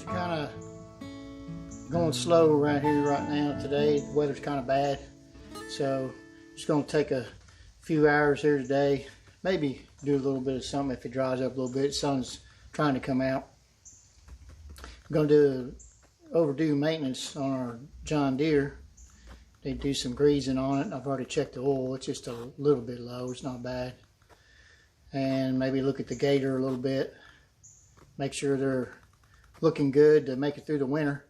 kind of going slow around here right now today. The weather's kind of bad, so just going to take a few hours here today. Maybe do a little bit of something if it dries up a little bit. The sun's trying to come out. I'm going to do overdue maintenance on our John Deere. They do some greasing on it. I've already checked the oil. It's just a little bit low. It's not bad. And maybe look at the gator a little bit. Make sure they're looking good to make it through the winter.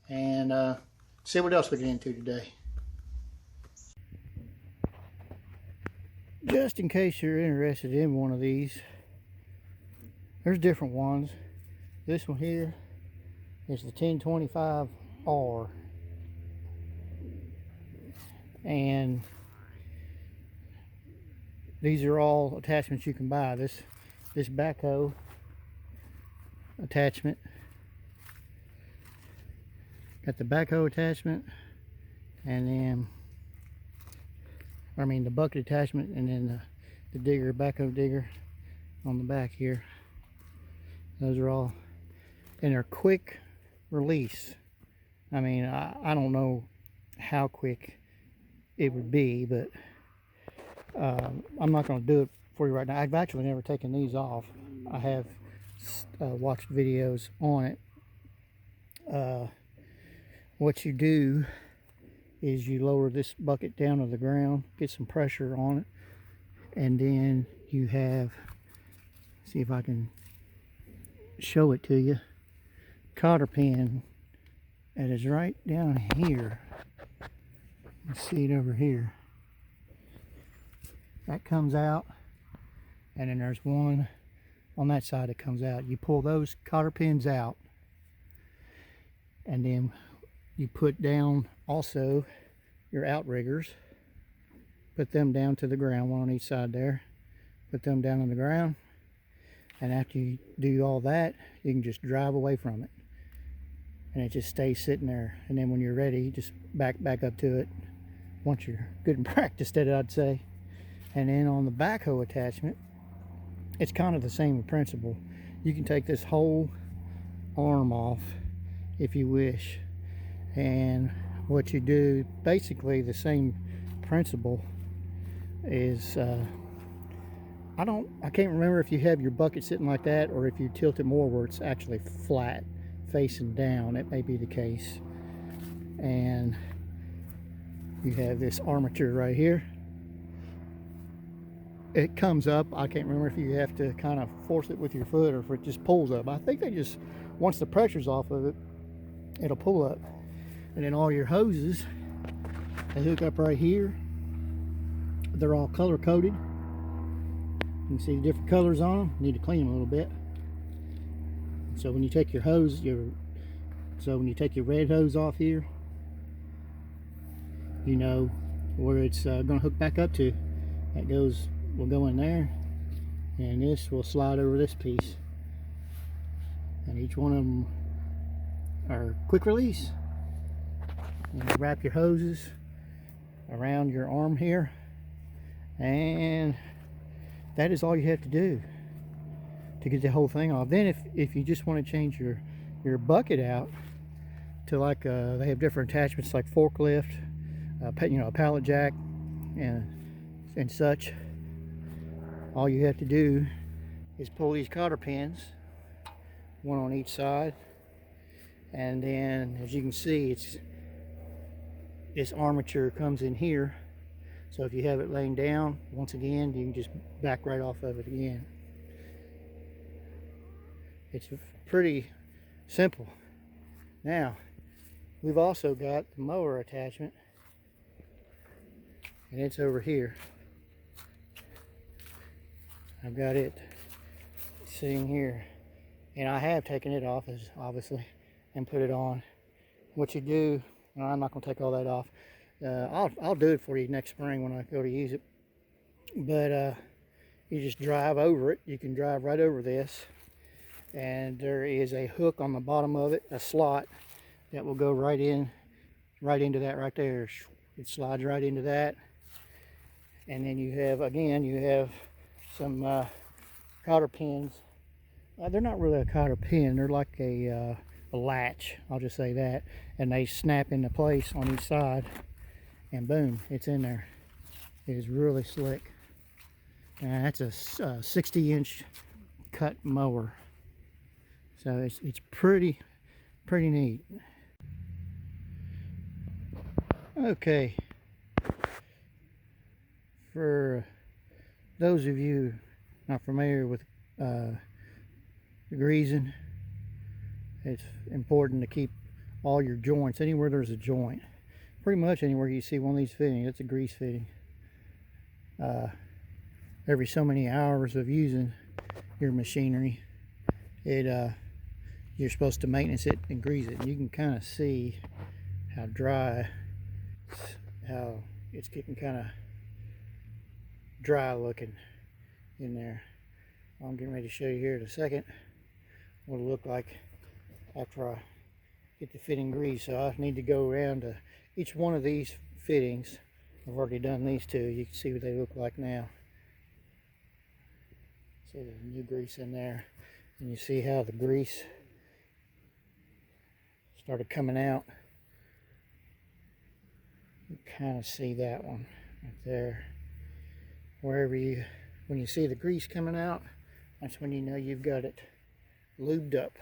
And see what else we get into today. Just in case you're interested in one of these, there's different ones. This one here is the 1025R. And these are all attachments you can buy. This backhoe attachment, got the backhoe attachment, and then the bucket attachment, and then the digger, backhoe digger on the back here. Those are all, and they're quick release. I mean, I don't know how quick it would be, but I'm not going to do it for you right now. I've actually never taken these off. I have watched videos on it. What you do is you lower this bucket down to the ground, get some pressure on it, and then you have, see if I can show it to you, cotter pin that is right down here. You see it over here. That comes out, and then there's one on that side that comes out. You pull those cotter pins out, and then you put down also your outriggers. Put them down to the ground, one on each side there. Put them down on the ground, and after you do all that, you can just drive away from it, and it just stays sitting there. And then when you're ready, just back up to it. Once you're good and practiced at it, I'd say. And then on the backhoe attachment, it's kind of the same principle. You can take this whole arm off if you wish, and what you do, basically the same principle is, I can't remember if you have your bucket sitting like that or if you tilt it more where it's actually flat facing down. It may be the case. And you have this armature right here. It comes up. I can't remember if you have to kind of force it with your foot or if it just pulls up. I think they just, once the pressure's off of it, it'll pull up. And then all your hoses, they hook up right here. They're all color coded. You can see the different colors on them. You need to clean them a little bit. So when you take your hose, when you take your red hose off here, you know where it's going to hook back up to. That will go in there, and this will slide over this piece. And each one of them are quick release. And you wrap your hoses around your arm here, and that is all you have to do to get the whole thing off. Then if you just want to change your bucket out to like they have different attachments like forklift, a pallet jack and such, all you have to do is pull these cotter pins, one on each side, and then as you can see, this armature comes in here. So if you have it laying down, once again, you can just back right off of it again. It's pretty simple. Now, we've also got the mower attachment, and it's over here. I've got it sitting here, and I have taken it off, obviously, and put it on. What you do, and I'm not going to take all that off. I'll do it for you next spring when I go to use it. But you just drive over it. You can drive right over this, and there is a hook on the bottom of it, a slot that will go right into that right there. It slides right into that, and then you have some cotter pins they're not really a cotter pin. They're like a latch, I'll just say that. And they snap into place on each side, and boom, it's in there. It is really slick. And that's a 60-inch cut mower. So it's pretty neat. Okay. For those of you not familiar with degreasing, it's important to keep all your joints, anywhere there's a joint, pretty much anywhere you see one of these fittings, it's a grease fitting. Every so many hours of using your machinery, you're supposed to maintenance it and grease it. And you can kind of see how dry, how it's getting kind of dry looking in there. I'm getting ready to show you here in a second what it'll look like after I get the fitting grease. So I need to go around to each one of these fittings. I've already done these two. You can see what they look like now. See there's new grease in there, and you see how the grease started coming out. You kind of see that one right there. When you see the grease coming out, that's when you know you've got it lubed up.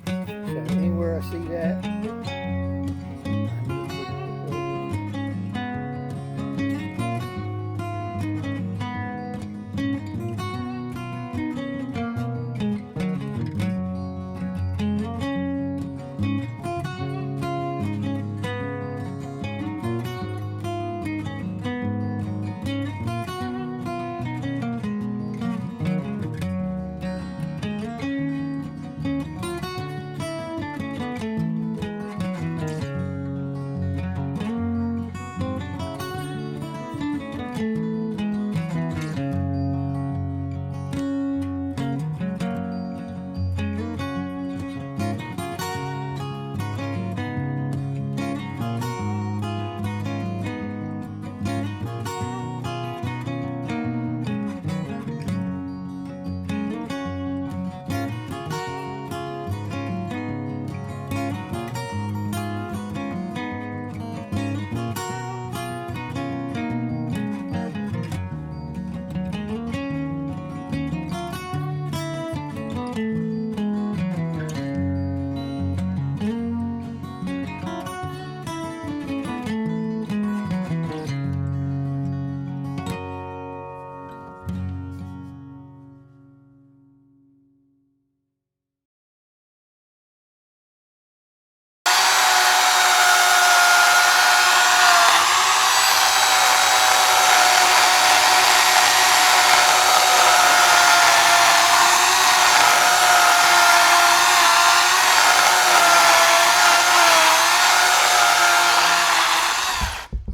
So anywhere I see that,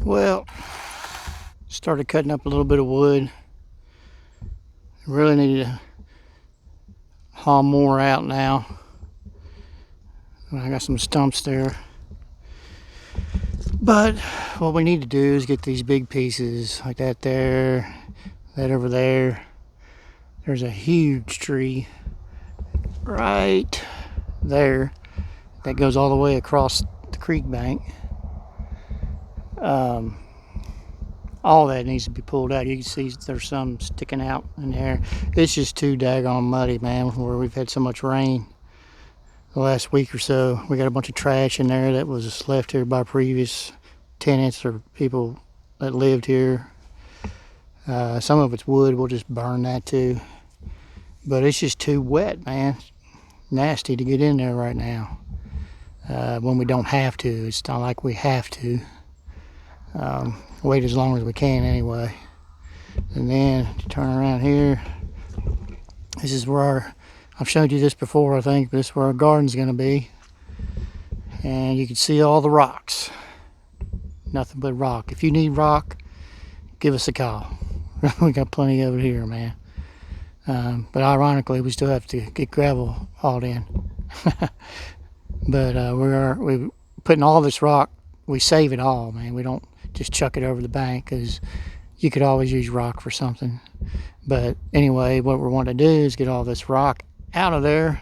well, started cutting up a little bit of wood. Really need to haul more out now. I got some stumps there. But what we need to do is get these big pieces like that there, that over there. There's a huge tree right there that goes all the way across the creek bank. All that needs to be pulled out. You can see there's some sticking out in there. It's just too daggone muddy, man, where we've had so much rain the last week or so. We got a bunch of trash in there that was left here by previous tenants or people that lived here. Some of it's wood. We'll just burn that too. But it's just too wet, man. Nasty to get in there right now. When we don't have to. It's not like we have to. Wait as long as we can anyway. And then turn around here. This is where I've showed you this before, I think. This is where our garden's going to be. And you can see all the rocks. Nothing but rock. If you need rock, give us a call. We got plenty of it here, man. But ironically, we still have to get gravel hauled in. But we're putting all this rock. We save it all, man. We don't just chuck it over the bank, because you could always use rock for something. But anyway, what we want to do is get all this rock out of there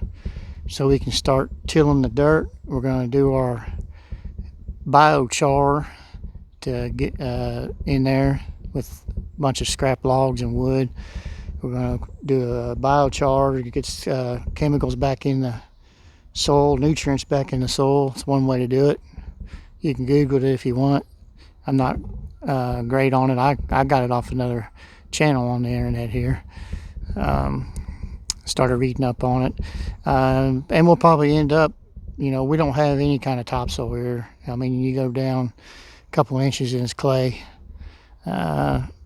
so we can start tilling the dirt. We're going to do our biochar to get in there with a bunch of scrap logs and wood. We're going to do a biochar to get chemicals back in the soil, nutrients back in the soil. It's one way to do it. You can Google it if you want. I'm not great on it. I got it off another channel on the internet here. Started reading up on it. And we'll probably end up, we don't have any kind of topsoil here. I mean, you go down a couple inches and it's clay.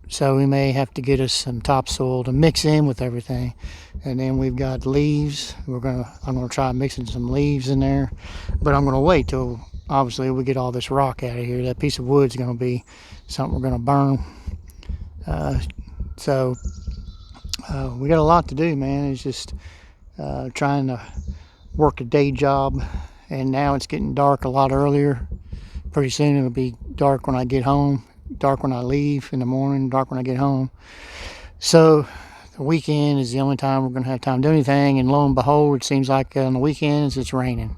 So we may have to get us some topsoil to mix in with everything. And then we've got leaves. I'm gonna try mixing some leaves in there, but I'm gonna wait till obviously we get all this rock out of here. That piece of wood's gonna be something we're gonna burn. So we got a lot to do, man. It's just trying to work a day job, and now it's getting dark a lot earlier. Pretty soon it'll be dark when I get home, dark when I leave in the morning, dark when I get home. So the weekend is the only time we're going to have time to do anything, and lo and behold, it seems like on the weekends it's raining.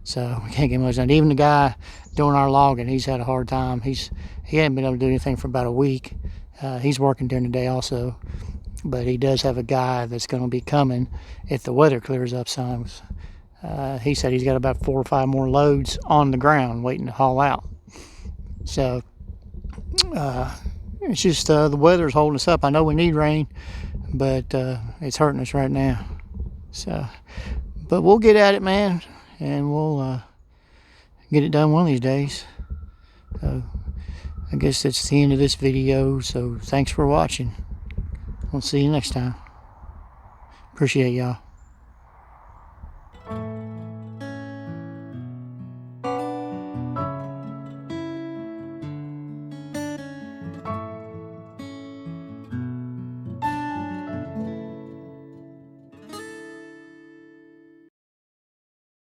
So we can't get much done. Even the guy doing our logging, he's had a hard time. He hadn't been able to do anything for about a week. He's working during the day also, but he does have a guy that's going to be coming if the weather clears up some. He said he's got about 4 or 5 more loads on the ground waiting to haul out. So it's just the weather's holding us up. I know we need rain, but it's hurting us right now. So, but we'll get at it, man, and we'll get it done one of these days. So I guess that's the end of this video. So thanks for watching. We'll see you next time. Appreciate y'all.